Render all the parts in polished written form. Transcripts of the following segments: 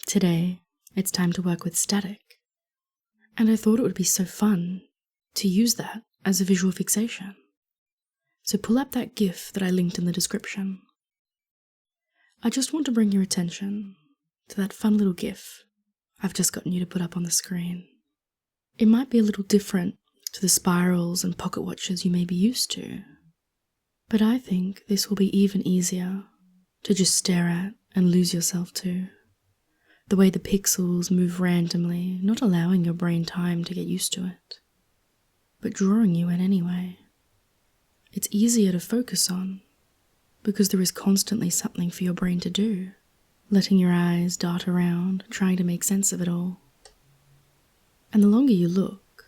Today, it's time to work with static. And I thought it would be so fun to use that as a visual fixation. So pull up that GIF that I linked in the description. I just want to bring your attention to that fun little GIF I've just gotten you to put up on the screen. It might be a little different to the spirals and pocket watches you may be used to, but I think this will be even easier to just stare at and lose yourself to. The way the pixels move randomly, not allowing your brain time to get used to it, but drawing you in anyway. It's easier to focus on because there is constantly something for your brain to do, letting your eyes dart around, trying to make sense of it all. And the longer you look,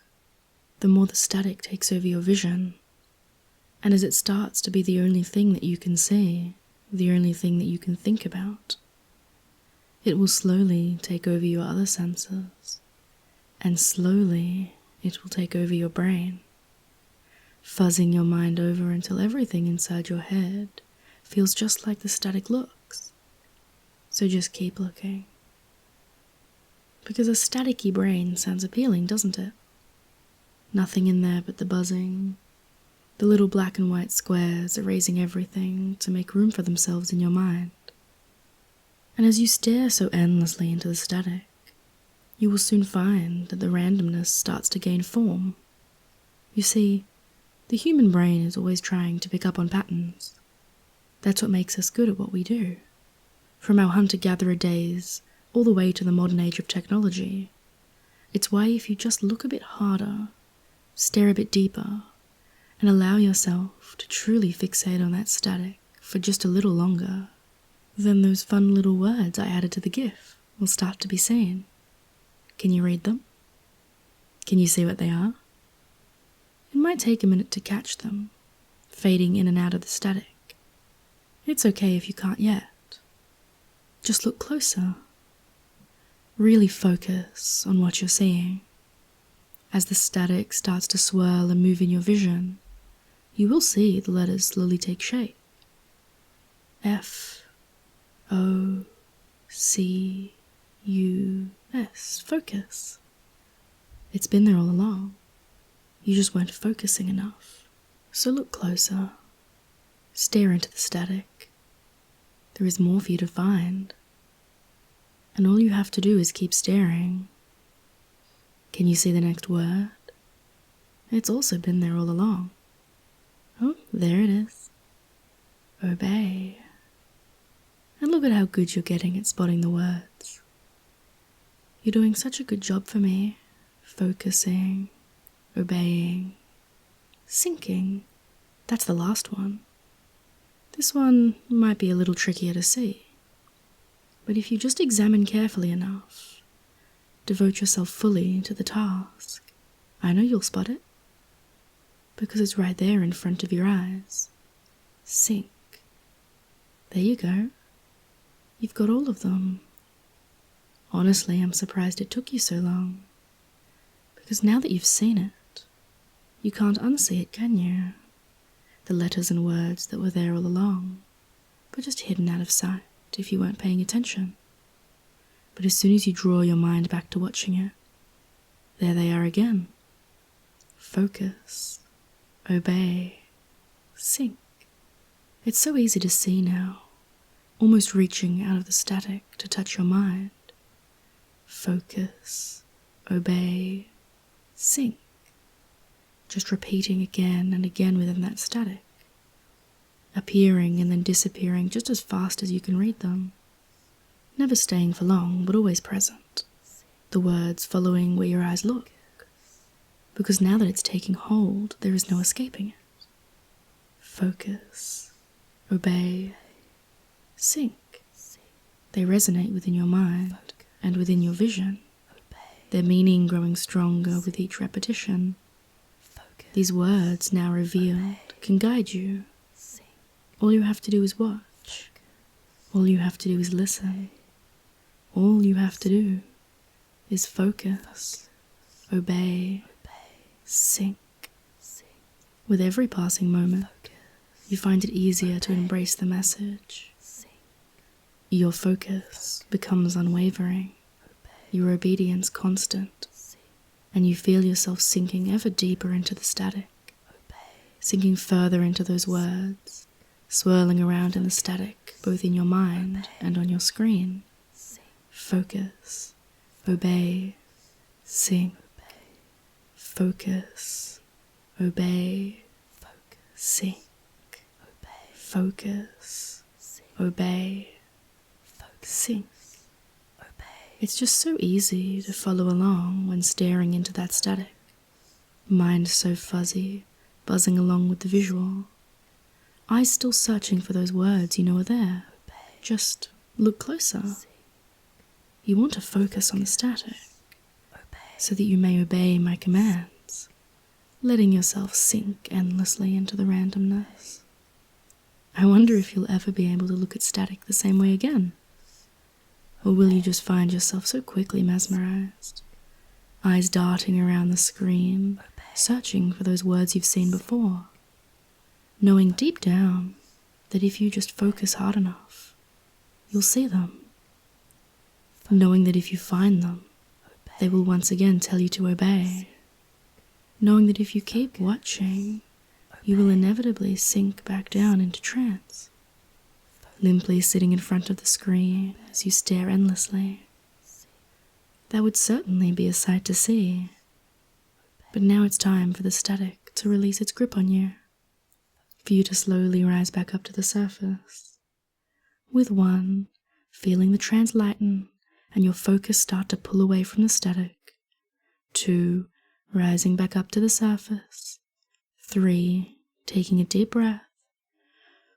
the more the static takes over your vision, and as it starts to be the only thing that you can see, the only thing that you can think about, it will slowly take over your other senses, and slowly it will take over your brain, fuzzing your mind over until everything inside your head feels just like the static looks. So just keep looking. Because a staticky brain sounds appealing, doesn't it? Nothing in there but the buzzing, the little black and white squares erasing everything to make room for themselves in your mind. And as you stare so endlessly into the static, you will soon find that the randomness starts to gain form. You see, the human brain is always trying to pick up on patterns. That's what makes us good at what we do. From our hunter-gatherer days all the way to the modern age of technology. It's why if you just look a bit harder, stare a bit deeper, and allow yourself to truly fixate on that static for just a little longer, then those fun little words I added to the GIF will start to be seen. Can you read them? Can you see what they are? It might take a minute to catch them, fading in and out of the static. It's okay if you can't yet. Just look closer. Really focus on what you're seeing. As the static starts to swirl and move in your vision, you will see the letters slowly take shape. F, O, C, U, S. Focus. It's been there all along. You just weren't focusing enough. So look closer. Stare into the static. There is more for you to find. And all you have to do is keep staring. Can you see the next word? It's also been there all along. Oh, there it is. Obey. And look at how good you're getting at spotting the words. You're doing such a good job for me. Focusing, obeying, sinking. That's the last one. This one might be a little trickier to see. But if you just examine carefully enough, devote yourself fully to the task, I know you'll spot it. Because it's right there in front of your eyes. Sink. There you go. You've got all of them. Honestly, I'm surprised it took you so long. Because now that you've seen it, you can't unsee it, can you? The letters and words that were there all along, but just hidden out of sight if you weren't paying attention. But as soon as you draw your mind back to watching it, there they are again. Focus, obey, sink. It's so easy to see now, almost reaching out of the static to touch your mind. Focus, obey, sink. Just repeating again and again within that static. Appearing and then disappearing just as fast as you can read them. Never staying for long, but always present. The words following where your eyes look. Because now that it's taking hold, there is no escaping it. Focus, obey, sink. They resonate within your mind and within your vision. Their meaning growing stronger with each repetition. These words, now revealed, can guide you. All you have to do is watch. All you have to do is listen. All you have to do is focus, obey, sink. With every passing moment, you find it easier to embrace the message. Your focus becomes unwavering, your obedience constant, and you feel yourself sinking ever deeper into the static, sinking further into those words, swirling around in the static, both in your mind and on your screen. Focus, obey, sink. Focus, obey, sink. Focus, obey, sink. It's just so easy to follow along when staring into that static. Mind so fuzzy, buzzing along with the visual. Eyes still searching for those words you know are there. Just look closer. You want to focus on the static, so that you may obey my commands, letting yourself sink endlessly into the randomness. I wonder if you'll ever be able to look at static the same way again. Or will you just find yourself so quickly mesmerized, eyes darting around the screen, searching for those words you've seen before, knowing deep down that if you just focus hard enough, you'll see them, knowing that if you find them, they will once again tell you to obey, knowing that if you keep watching, you will inevitably sink back down into trance, limply sitting in front of the screen as you stare endlessly. That would certainly be a sight to see. But now it's time for the static to release its grip on you, for you to slowly rise back up to the surface. With 1, feeling the trance lighten and your focus start to pull away from the static. 2, rising back up to the surface. 3, taking a deep breath.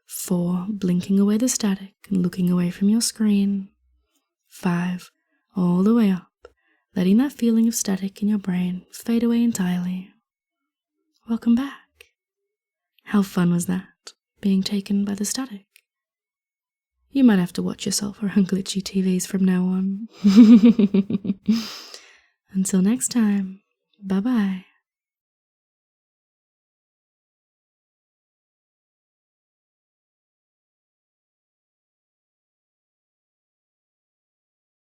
4, blinking away the static and looking away from your screen. 5, all the way up, letting that feeling of static in your brain fade away entirely. Welcome back. How fun was that, being taken by the static? You might have to watch yourself around glitchy TVs from now on. Until next time, bye-bye.